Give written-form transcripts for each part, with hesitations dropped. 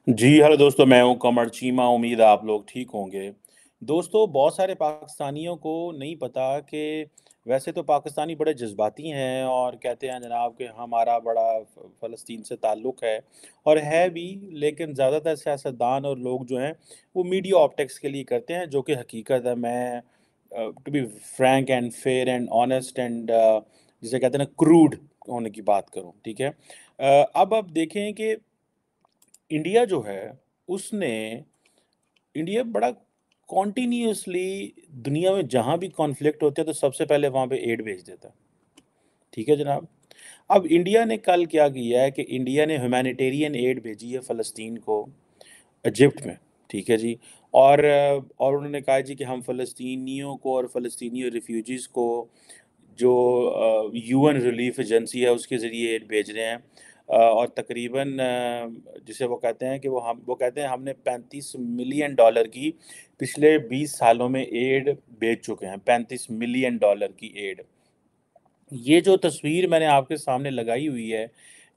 जी, hello दोस्तों, मैं हूँ कमर चीमा, उम्मीद है आप लोग ठीक होंगे। दोस्तों, बहुत सारे पाकिस्तानियों को नहीं पता कि वैसे तो पाकिस्तानी बड़े जज़्बाती हैं और कहते हैं जनाब कि हमारा बड़ा फ़लस्तीन से ताल्लुक़ है और है भी, लेकिन ज़्यादातर सियासतदान और लोग जो हैं, वो मीडिया ऑप्टिक्स के लिए करते हैं, जो कि हकीकत है। मैं to be frank and fair and honest and जिसे कहते हैं ना क्रूड होने की बात करूँ, ठीक है? अब आप देखें कि इंडिया जो है, उसने इंडिया बड़ा कॉन्टिन्यूअसली दुनिया में जहाँ भी कॉन्फ्लिक्ट होते हैं, तो सबसे पहले वहाँ पे एड भेज देता है। ठीक है जनाब? अब इंडिया ने कल क्या किया है कि इंडिया ने ह्यूमैनिटेरियन एड भेजी है फ़लस्तीन को, इजिप्ट में, ठीक है जी? और उन्होंने कहा जी कि हम फ़लस्तीनियों को और फ़लस्तीनी रिफ्यूजीज़ को जो यूएन रिलीफ एजेंसी है उसके ज़रिए एड भेज रहे हैं। और तकरीबन जिसे वो कहते हैं कि वो कहते हैं हमने $35 मिलियन की पिछले 20 सालों में एड भेज चुके हैं, $35 मिलियन की एड। ये जो तस्वीर मैंने आपके सामने लगाई हुई है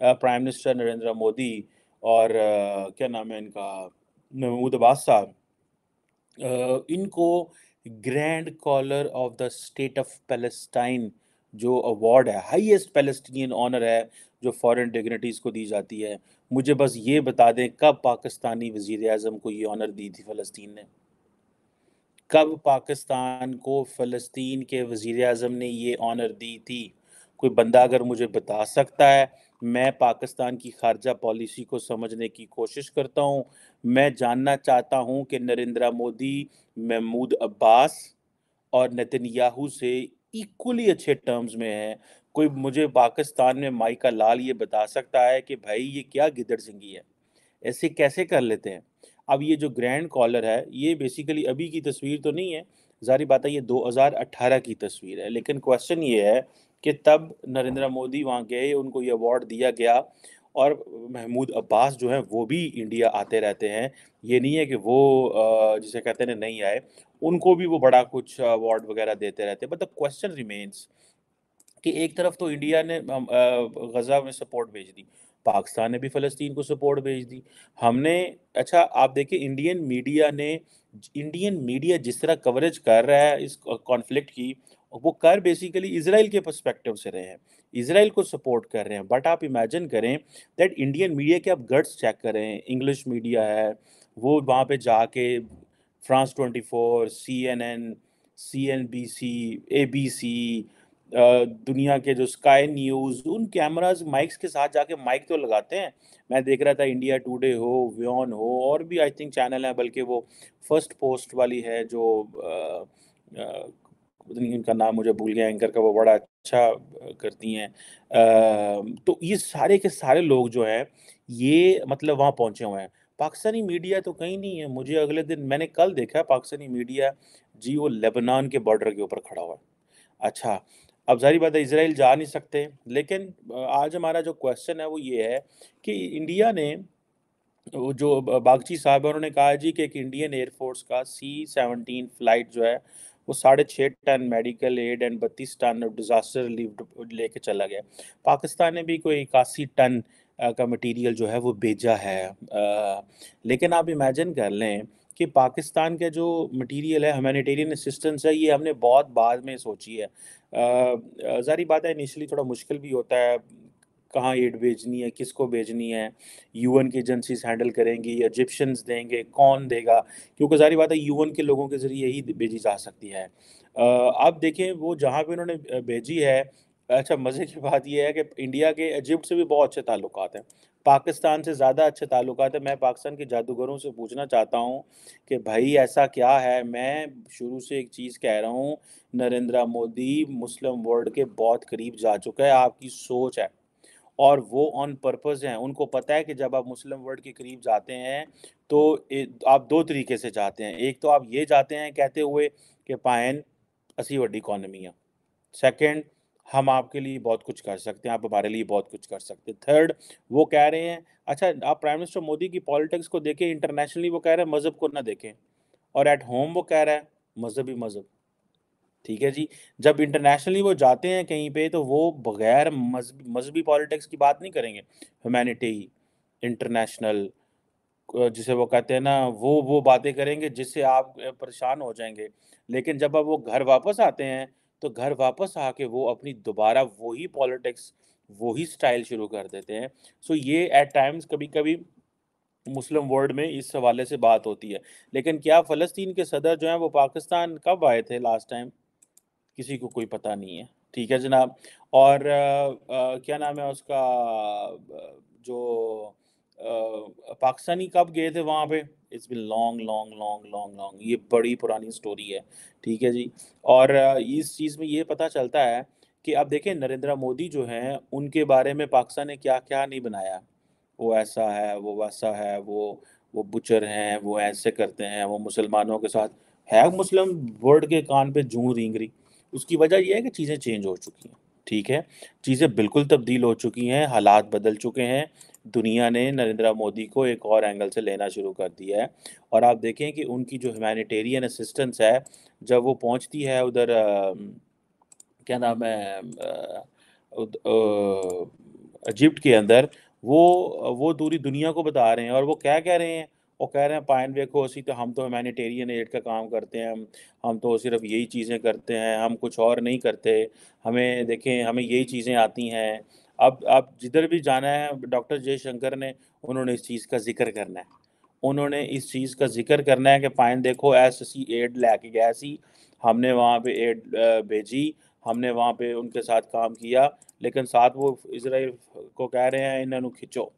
प्राइम मिनिस्टर नरेंद्र मोदी और क्या नाम है इनका महमूद अब्बास साहब, इनको grand collar of the state of Palestine जो अवार्ड है, हाईएस्ट पैलेस्टीनियन ऑनर है, जो फॉरेन डिग्निटीज़ को दी जाती है। मुझे बस ये बता दें कब पाकिस्तानी वज़ीर-ए-आज़म को ये ऑनर दी थी फ़लस्तीन ने? कब पाकिस्तान को फ़लस्तीन के वज़ीर-ए-आज़म ने ये ऑनर दी थी? कोई बंदा अगर मुझे बता सकता है, मैं पाकिस्तान की ख़ारजा पॉलिसी को समझने की कोशिश करता हूँ। मैं जानना चाहता हूँ कि नरेंद्र मोदी, महमूद अब्बास और नेतन्याहू से इक्वली अच्छे टर्म्स में हैं। कोई मुझे पाकिस्तान में माइका लाल ये बता सकता है कि भाई ये क्या गिदड़-सिंगी है? ऐसे कैसे कर लेते हैं? अब ये जो ग्रैंड कॉलर है, ये बेसिकली अभी की तस्वीर तो नहीं है, ज़ाहिर बात है ये 2018 की तस्वीर है। लेकिन क्वेश्चन ये है कि तब नरेंद्र मोदी वहाँ गए, उनको ये अवार्ड दिया गया और महमूद अब्बास जो हैं, वो भी इंडिया आते रहते हैं। ये नहीं है कि वो जिसे कहते हैं ना नहीं आए, उनको भी वो बड़ा कुछ अवार्ड वगैरह देते रहते हैं। बट द क्वेश्चन रिमेन्स कि एक तरफ तो इंडिया ने गज़ा में सपोर्ट भेज दी, पाकिस्तान ने भी फ़लस्तीन को सपोर्ट भेज दी। हमने अच्छा आप देखिए इंडियन मीडिया जिस तरह कवरेज कर रहा है इस कॉन्फ्लिक्ट की, वो कर बेसिकली इज़राइल के पर्सपेक्टिव से रहे हैं। इज़राइल को सपोर्ट कर रहे हैं, बट आप इमेजिन करें दैट इंडियन मीडिया के आप गट्स चेक करें, इंग्लिश मीडिया है, वो वहाँ पे जाके फ्रांस 24, सीएनएन, सीएनबीसी, एबीसी दुनिया के जो स्काई न्यूज़ उन कैमराज़ माइक्स के साथ जाके माइक तो लगाते हैं। मैं देख रहा था इंडिया टुडे हो, व्योन हो और भी आई थिंक चैनल है बल्कि वो फर्स्ट पोस्ट वाली है जो पता नहीं इनका नाम मुझे भूल गया एंकर का वो बड़ा अच्छा करती हैं। तो ये सारे के सारे लोग जो हैं ये मतलब वहाँ पहुँचे हुए हैं। पाकिस्तानी मीडिया तो कहीं नहीं है। मुझे अगले दिन मैंने कल देखा पाकिस्तानी मीडिया जी वो लेबनान के बॉर्डर के ऊपर खड़ा हुआ है। अच्छा, अब ज़ाहिर बात है इज़राइल जा नहीं सकते, लेकिन आज हमारा जो क्वेश्चन है वो ये है कि इंडिया ने वो जो बागची साहब हैं उन्होंने कहा है जी कि एक इंडियन एयर फ़ोर्स का C-17 फ्लाइट जो है, वो 6.5 ton medical aid and 32 ton disaster relief लेके चला गया। पाकिस्तान ने भी कोई 81 टन का मटीरियल जो है वो भेजा है। लेकिन आप इमेजिन कर लें कि पाकिस्तान का जो मटीरियल है ह्यूमैनिटेरियन असिस्टेंस है ये हमने बहुत बाद में सोची है। ज़ाहिर बात है इनिशियली थोड़ा मुश्किल भी होता है, कहाँ एड भेजनी है, किसको भेजनी है, यूएन की एजेंसीज़ हैंडल करेंगी, इजिप्शियंस देंगे, कौन देगा? क्योंकि ज़ाहिर बात है यूएन के लोगों के ज़रिए ही भेजी जा सकती है। अब देखें वो जहाँ पे उन्होंने भेजी है अच्छा मज़े की बात ये है कि इंडिया के इजिप्ट से भी बहुत अच्छे ताल्लुकात हैं। पाकिस्तान से ज़्यादा अच्छे ताल्लुकात हैं। मैं पाकिस्तान के जादूगरों से पूछना चाहता हूँ कि भई ऐसा क्या है? मैं शुरू से एक चीज़ कह रहा हूँ, नरेंद्र मोदी मुस्लिम वर्ल्ड के बहुत करीब जा चुका है, आपकी सोच है। और वो ऑन पर्पज़ हैं, उनको पता है कि जब आप मुस्लिम वर्ल्ड के करीब जाते हैं, तो आप 2 तरीके से जाते हैं। एक तो आप ये जाते हैं कहते हुए कि पाएँ असी वड्डी इकॉनमी है। सेकंड हम आपके लिए बहुत कुछ कर सकते हैं, आप हमारे लिए बहुत कुछ कर सकते हैं। थर्ड वो कह रहे हैं अच्छा आप प्राइम मिनिस्टर मोदी की पॉलिटिक्स को देखें, इंटरनेशनली वो कह रहे हैं मज़हब को ना देखें और एट होम वो कह रहा है मज़हब ही मज़हब। ठीक है जी। जब इंटरनेशनली वो जाते हैं कहीं पे तो वो बगैर मज़हबी पॉलिटिक्स की बात नहीं करेंगे। ह्यूमैनिटी, इंटरनेशनल जिसे वो कहते हैं ना, वो बातें करेंगे जिससे आप परेशान हो जाएँगे। लेकिन जब अब वो घर वापस आते हैं, तो घर वापस आके वो अपनी दोबारा वही पॉलिटिक्स, वही स्टाइल शुरू कर देते हैं। सो ये एट टाइम्स कभी-कभी मुस्लिम वर्ल्ड में इस हवाले से बात होती है। लेकिन क्या फ़लस्तीन के सदर जो हैं वो पाकिस्तान कब आए थे लास्ट टाइम? किसी को कोई पता नहीं है। ठीक है जनाब। और क्या नाम है उसका जो पाकिस्तानी कब गए थे वहाँ पे? It's been long, long, long, long, long, ये बड़ी पुरानी स्टोरी है। ठीक है जी। और इस चीज़ में ये पता चलता है कि अब देखिए नरेंद्र मोदी जो हैं, उनके बारे में पाकिस्तान ने क्या-क्या नहीं बनाया। वो ऐसा है, वो वैसा है, वो बुचर हैं, वो ऐसे करते हैं, वो मुसलमानों के साथ है मुस्लिम वर्ल्ड के कान पे जूं रेंग रही। उसकी वजह ये है कि चीज़ें चेंज हो चुकी हैं, ठीक है? चीज़ें बिल्कुल तब्दील हो चुकी हैं, हालात बदल चुके हैं। दुनिया ने नरेंद्र मोदी को एक और एंगल से लेना शुरू कर दिया है और आप देखें कि उनकी जो ह्यूमैनिटेरियन असिस्टेंस है, जब वो पहुँचती है उधर क्या नाम है इजिप्ट के अंदर, वो पूरी दुनिया को बता रहे हैं और वो क्या कह रहे हैं? वो कह रहे हैं पाइन देखो असी तो हम तो ह्यूमैनिटेरियन एड का काम करते हैं, हम तो सिर्फ़ यही चीज़ें करते हैं, हम कुछ और नहीं करते। हमें देखें हमें यही चीज़ें आती हैं। अब जिधर भी जाना है डॉक्टर जयशंकर ने उन्होंने इस चीज़ का ज़िक्र करना है। उन्होंने इस चीज़ का ज़िक्र करना है कि पाइन देखो ऐसी एड लैके गया सी, हमने वहाँ पे एड भेजी, हमने वहाँ पे उनके साथ काम किया, लेकिन साथ वो इज़राइल को कह रहे हैं इन्हां नू खिंचो।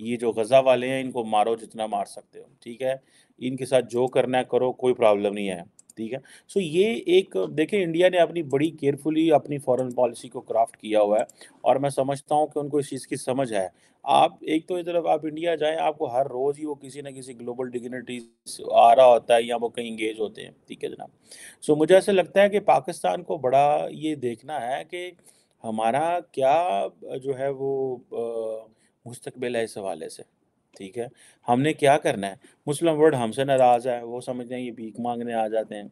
ये जो गज़ा वाले हैं इनको मारो जितना मार सकते हो, ठीक है? इनके साथ जो करना है करो, कोई प्रॉब्लम नहीं है, ठीक है? सो ये एक देखिए इंडिया ने अपनी बड़ी केयरफुली अपनी फ़ॉरेन पॉलिसी को क्राफ्ट किया हुआ है और मैं समझता हूँ कि उनको इस चीज़ की समझ है। आप एक तो इधर आप इंडिया जाएँ, आपको हर रोज़ ही वो किसी न किसी ग्लोबल डिग्निटीज़ आ रहा होता है या वो कहीं एंगेज होते हैं, ठीक है जनाब? सो मुझे ऐसा लगता है कि पाकिस्तान को बड़ा ये देखना है कि हमारा क्या जो है वो मुस्तकबिल है इस हवाले से, ठीक है? हमने क्या करना है? मुस्लिम वर्ल्ड हमसे नाराज़ है, वो समझते हैं ये भीख माँगने आ जाते हैं।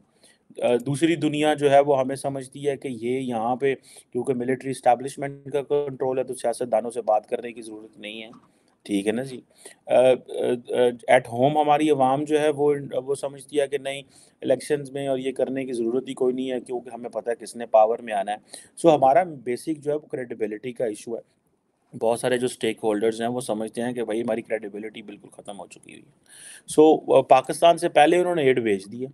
दूसरी दुनिया जो है वो हमें समझती है कि ये यहाँ पे क्योंकि मिलिट्री एस्टेब्लिशमेंट का कंट्रोल है तो सियासतदानों से बात करने की ज़रूरत नहीं है। ठीक है ना जी? एट होम हमारी अवाम जो है वो समझती है कि नहीं इलेक्शंस में और ये करने की ज़रूरत ही कोई नहीं है क्योंकि हमें पता है किसने पावर में आना है। सो हमारा बेसिक जो है वो क्रेडिबिलिटी का इश्यू है। बहुत सारे जो स्टेक होल्डर्स हैं वो समझते हैं कि भाई हमारी क्रेडिबिलिटी बिल्कुल ख़त्म हो चुकी हुई है। सो पाकिस्तान से पहले उन्होंने एड भेज दी है,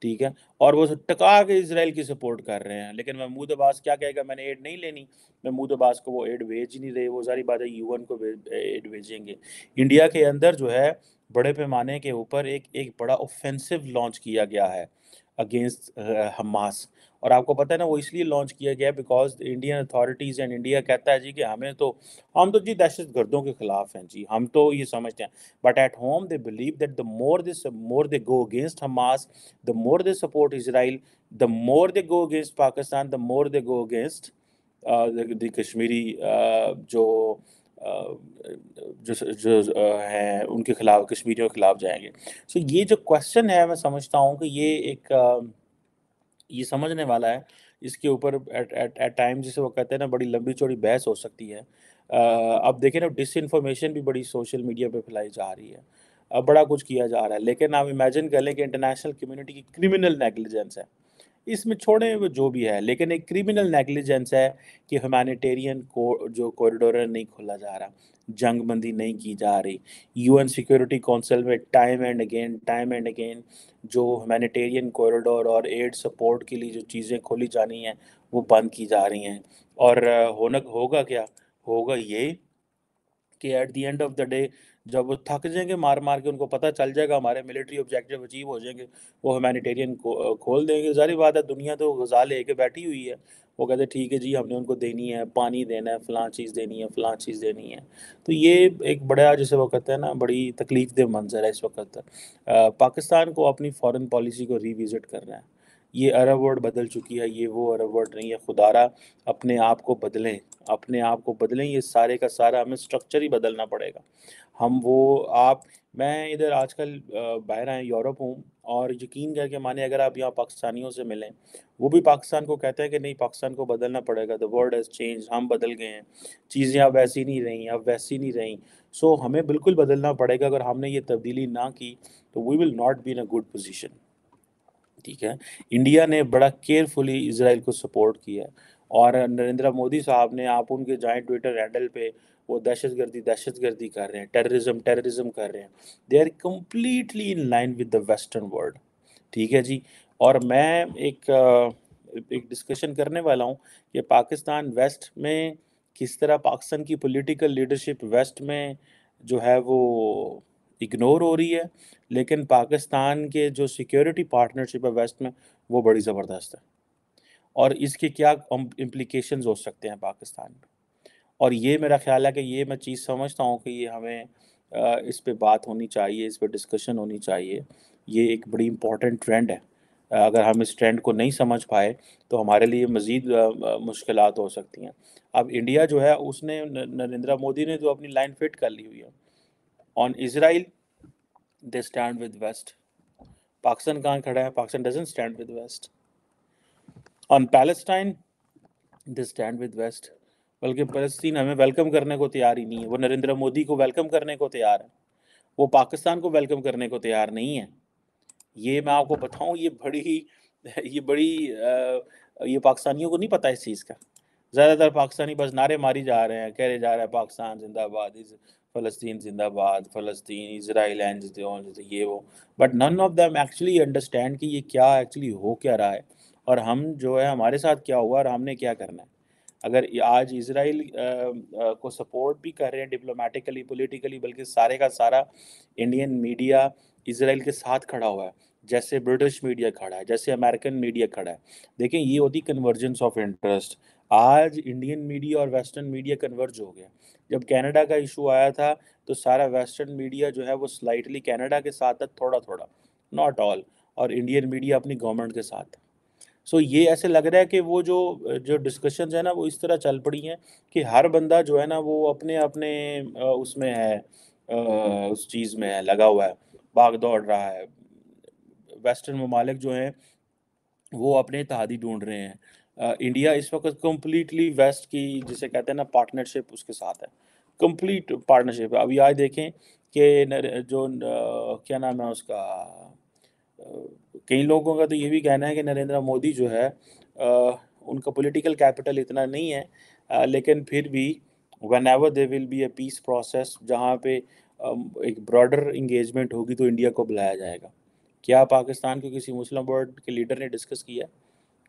ठीक है? और वो टका के इज़राइल की सपोर्ट कर रहे हैं। लेकिन महमूद अब्बास क्या कहेगा मैंने एड नहीं लेनी। महमूद अब्बास को वो एड भेज ही नहीं रहे, वो ज़ाहिर बात है यूएन को एड भेजेंगे। इंडिया के अंदर जो है बड़े पैमाने के ऊपर एक एक बड़ा ऑफ़ेंसिव लॉन्च किया गया है अगेंस्ट हमास। और आपको पता है ना वो इसलिए लॉन्च किया गया है because Indian authorities and India कहता है जी कि हम तो जी दहशतगर्दों के खिलाफ हैं जी, हम तो ये समझते हैं। But at home they believe that the more they go against Hamas, the more they support Israel, the more they go against Pakistan, the more they go against the Kashmiri जो हैं उनके खिलाफ कश्मीरियों के खिलाफ जाएँगे। सो ये जो क्वेश्चन है मैं समझता हूँ कि ये एक ये समझने वाला है। इसके ऊपर एट एट एट टाइम जिसे वो कहते हैं ना बड़ी लंबी-चौड़ी बहस हो सकती है। अब देखिए ना डिसइन्फॉर्मेशन भी बड़ी सोशल मीडिया पे फैलाई जा रही है। बड़ा कुछ किया जा रहा है। लेकिन आप इमेजिन कर लें कि इंटरनेशनल कम्युनिटी की क्रिमिनल नेग्लिजेंस है। इसमें छोड़ें वो जो भी है, लेकिन एक क्रिमिनल नेग्लिजेंस है कि ह्यूमैनिटेरियन को जो कॉरिडोर है नहीं खोला जा रहा, जंगबंदी नहीं की जा रही। यूएन सिक्योरिटी काउंसिल में टाइम एंड अगेन जो ह्यूमैनिटेरियन कॉरिडोर और एड सपोर्ट के लिए जो चीज़ें खोली जानी हैं, वो बंद की जा रही हैं। और होगा क्या? होगा ये कि at the end of the day जब वो थक जाएँगे मार-मार के उनको पता चल जाएगा हमारे मिलिट्री ऑब्जेक्टिव अचीव हो जाएँगे, वो ह्यूमैनिटेरियन को खोल देंगे। ज़ाहिर बात है दुनिया तो ग़ज़ा लेके बैठी हुई है। वो कहते हैं ठीक है जी हमने उनको देनी है, पानी देना है, फलाँ चीज़ देनी है, फलाँ चीज़ देनी है। तो ये एक बड़ा जिसे वो कहते हैं ना बड़ी तकलीफ़देह मंज़र है इस वक़्त। पाकिस्तान को अपनी फ़ॉरेन पॉलिसी को रिविज़िट करना है। ये अरब वर्ल्ड बदल चुकी है, ये वो अरब वर्ल्ड नहीं है। खुदारा अपने आप को बदलें, अपने आप को बदलें, ये सारे का सारा हमें स्ट्रक्चर ही बदलना पड़ेगा। हम वो आप मैं इधर आजकल बाहर आया यूरोप हूँ और यकीन करके मानिए अगर आप यहाँ पाकिस्तानियों से मिलें, वो भी पाकिस्तान को कहते हैं कि नहीं पाकिस्तान को बदलना पड़ेगा, द वर्ल्ड हैज़ चेंज्ड हम बदल गए हैं। चीज़ें अब वैसी नहीं रहीं, अब वैसी नहीं रहीं। सो हमें बिल्कुल बदलना पड़ेगा। अगर हमने ये तब्दीली ना की तो we will not be in a good position. ठीक है, इंडिया ने बड़ा केयरफुली इसराइल को सपोर्ट किया है, और नरेंद्र मोदी साहब ने, आप उनके जाएं ट्विटर हैंडल पे, वो दहशतगर्दी कर रहे हैं, टेररिज्म कर रहे हैं। They are completely in line with the western world. ठीक है जी। और मैं एक डिस्कशन करने वाला हूँ कि पाकिस्तान वेस्ट में किस तरह पाकिस्तान की पॉलिटिकल लीडरशिप वेस्ट में जो है वो इग्नोर हो रही है, लेकिन पाकिस्तान के जो सिक्योरिटी पार्टनरशिप है वेस्ट में वो बड़ी ज़बरदस्त है, और इसके क्या इम्प्लीकेशंस हो सकते हैं पाकिस्तान में। और ये मेरा ख्याल है कि ये मैं चीज़ समझता हूँ कि ये हमें इस पे बात होनी चाहिए, इस पे डिस्कशन होनी चाहिए। ये एक बड़ी इम्पोर्टेंट ट्रेंड है। अगर हम इस ट्रेंड को नहीं समझ पाए तो हमारे लिए मज़ीद मुश्किलात हो सकती हैं। अब इंडिया जो है उसने नरेंद्र मोदी ने तो अपनी लाइन फिट कर ली हुई है। On Israel they stand with west. Pakistan कहाँ खड़ा है? Pakistan doesn't stand with west. On Palestine they stand with west. बल्कि फ़लस्तीन हमें वेलकम करने को तैयार ही नहीं है। वो नरेंद्र मोदी को वेलकम करने को तैयार है, वो पाकिस्तान को वेलकम करने को तैयार नहीं है। ये मैं आपको बताऊँ, ये बड़ी ये पाकिस्तानियों को नहीं पता इस चीज़ का। ज़्यादातर पाकिस्तानी बस नारे मारी जा रहे हैं, कह जा रहे हैं पाकिस्तान ज़िंदाबाद, फ़लस्तीन ज़िंदाबाद, फ़लस्तीन, इज़राइल एंड ये वो। But none of them actually understand कि ये क्या एक्चुअली हो क्या रहा है, और हम जो है हमारे साथ क्या हुआ और हमने क्या करना है। अगर आज इसराइल को सपोर्ट भी कर रहे हैं डिप्लोमेटिकली, पॉलिटिकली, बल्कि सारे का सारा इंडियन मीडिया इसराइल के साथ खड़ा हुआ है, जैसे ब्रिटिश मीडिया खड़ा है, जैसे अमेरिकन मीडिया खड़ा है। देखें, ये होती कन्वर्जेंस ऑफ इंटरेस्ट। आज इंडियन मीडिया और वेस्टर्न मीडिया कन्वर्ज हो गया। जब कनाडा का इशू आया था तो सारा वेस्टर्न मीडिया जो है वो स्लाइटली कनाडा के साथ था, थोड़ा थोड़ा, नॉट ऑल, और इंडियन मीडिया अपनी गवर्नमेंट के साथ। सो ये ऐसे लग रहा है कि वो जो जो डिस्कशंस है ना वो इस तरह चल पड़ी हैं कि हर बंदा जो है ना वो अपने अपने उसमें है, उस चीज़ में है, लगा हुआ है, भाग दौड़ रहा है। वेस्टर्न ममालिक जो हैं वो अपने इत्तेहादी ढूंढ रहे हैं। इंडिया इस वक्त कम्प्लीटली वेस्ट की, जिसे कहते हैं ना, पार्टनरशिप उसके साथ है, कंप्लीट पार्टनरशिप है। अभी आज देखें कि क्या नाम है उसका, कई लोगों का तो ये भी कहना है कि नरेंद्र मोदी जो है उनका पॉलिटिकल कैपिटल इतना नहीं है, लेकिन फिर भी one ever they will be a peace process जहाँ पे एक ब्रॉडर इंगेजमेंट होगी तो इंडिया को बुलाया जाएगा। क्या पाकिस्तान के किसी मुस्लिम वर्ल्ड के लीडर ने डिस्कस किया है,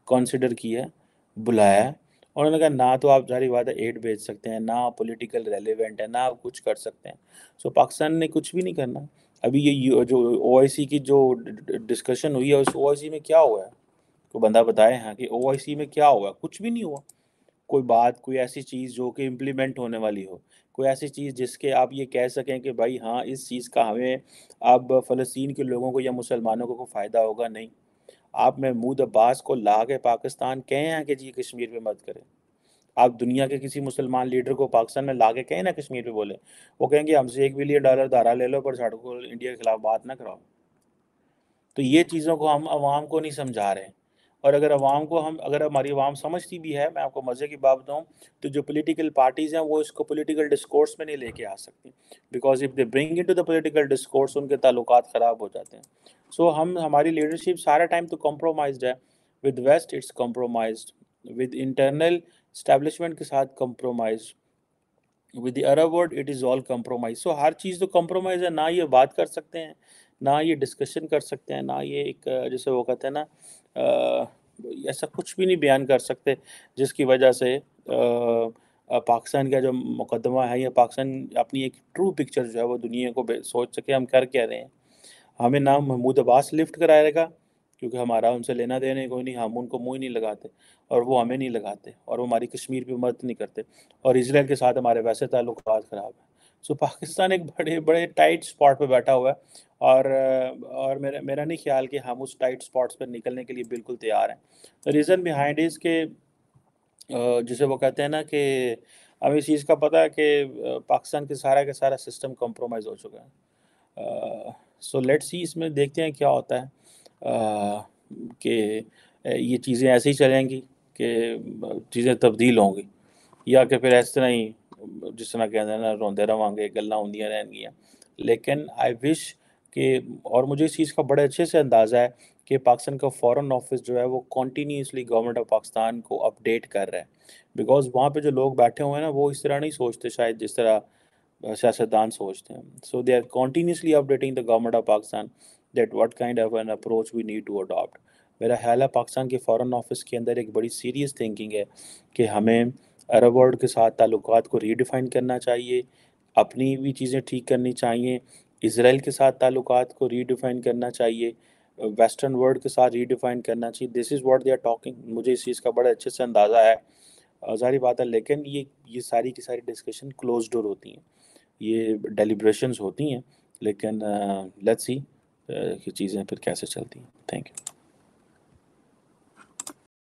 कंसिडर किया है, बुलाया है? और उन्होंने कहा ना तो आप जारी बात है एड भेज सकते हैं, ना पॉलिटिकल रेलेवेंट है, ना आप कुछ कर सकते हैं। सो पाकिस्तान ने कुछ भी नहीं करना। अभी जो ओआईसी की जो डिस्कशन हुई है, उस ओआईसी में क्या हुआ है? कोई बंदा बताए हाँ कि ओआईसी में क्या हुआ? कुछ भी नहीं हुआ। कोई बात, कोई ऐसी चीज़ जो कि इम्प्लीमेंट होने वाली हो, कोई ऐसी चीज़ जिसके आप ये कह सकें कि भाई हाँ, इस चीज़ का हमें अब फ़लस्तीन के लोगों को या मुसलमानों को फ़ायदा होगा, नहीं। आप महमूद अब्बास को ला के पाकिस्तान कहे हैं कि जी कश्मीर पे मत करें। आप दुनिया के किसी मुसलमान लीडर को पाकिस्तान में ला के कहें ना कश्मीर पे बोले, वो कहेंगे हमसे $1 बिलियन धारा ले लो पर साढ़े को इंडिया के खिलाफ बात ना कराओ। तो ये चीज़ों को हम अवाम को नहीं समझा रहे हैं। और अगर हमारी अवाम समझती भी है, मैं आपको मज़े की बात बताऊँ, तो जो पॉलिटिकल पार्टीज़ हैं वो इसको पॉलिटिकल डिस्कोर्स में नहीं लेके आ सकती, because if they bring into the political discourse उनके ताल्लुकात ख़राब हो जाते हैं। सो हम हमारी लीडरशिप सारा टाइम तो कॉम्प्रोमाइज़्ड है। With west it's compromised, with internal establishment के साथ compromised, with the Arab world it is all compromise. So हर चीज़ तो कॉम्प्रोमाइज़ है, ना ये बात कर सकते हैं, ना ये डिस्कशन कर सकते हैं, ना ये एक जैसे वो कहते हैं ना, ऐसा कुछ भी नहीं बयान कर सकते जिसकी वजह से पाकिस्तान का जो मुकदमा है या पाकिस्तान अपनी एक ट्रू पिक्चर जो है वो दुनिया को सोच सके हम कर क्या रहे हैं। हमें ना महमूद अब्बास लिफ्ट कराएगा, क्योंकि हमारा उनसे लेना देना ही कोई नहीं, हम उनको मुँह ही नहीं लगाते और वो हमें नहीं लगाते, और वो हमारी कश्मीर पे मदद नहीं करते, और इसराइल के साथ हमारे वैसे ताल्लुकात ख़राब हैं। सो पाकिस्तान एक बड़े बड़े टाइट स्पॉट पे बैठा हुआ है, और मेरा मेरा नहीं ख्याल कि हम उस टाइट स्पॉट्स पर निकलने के लिए बिल्कुल तैयार हैं। रीज़न बिहाइंड इज़ के जिसे वो कहते हैं ना कि हमें इस चीज़ का पता है कि पाकिस्तान का सारा सिस्टम कॉम्प्रोमाइज़ हो चुका है। सो लेट्स सी, इसमें देखते हैं क्या होता है, कि ये चीज़ें ऐसे ही चलेंगी कि चीज़ें तब्दील होंगी, या कि फिर इस तरह ही जिस तरह कहते हैं ना रोंदे रवांगे गल्लां होंदियां रहनगियां। लेकिन आई विश कि और मुझे इस चीज़ का बड़े अच्छे से अंदाज़ा है कि पाकिस्तान का फ़ॉरेन ऑफिस जो है वो कंटिन्यूअसली गवर्नमेंट ऑफ पाकिस्तान को अपडेट कर रहा है। बिकॉज़ वहाँ पे जो लोग बैठे हुए हैं ना वो इस तरह नहीं सोचते शायद जिस तरह सियासतदान सोचते हैं। So they are continuously updating the government of Pakistan that what kind of an approach we need to adopt. मेरा ख़्याल है पाकिस्तान के फ़ॉरेन ऑफिस के अंदर एक बड़ी सीरियस थिंकिंग है कि हमें अरब वर्ल्ड के साथ ताल्लुकात को रीडिफ़ाइन करना चाहिए, अपनी भी चीज़ें ठीक करनी चाहिए, इसराइल के साथ ताल्लुकात को रीडिफ़ाइन करना चाहिए, वेस्टर्न वर्ल्ड के साथ रीडिफ़ाइन करना चाहिए। This is what they are talking. मुझे इस चीज़ का बड़े अच्छे से अंदाज़ा है। ज़ाहिर बात है लेकिन ये सारी की सारी डिस्कशन क्लोज़ डोर होती हैं। ये डेलिब्रेशंस होती हैं लेकिन लेट्स सी कि चीज़ें फिर कैसे चलती हैं। Thank you.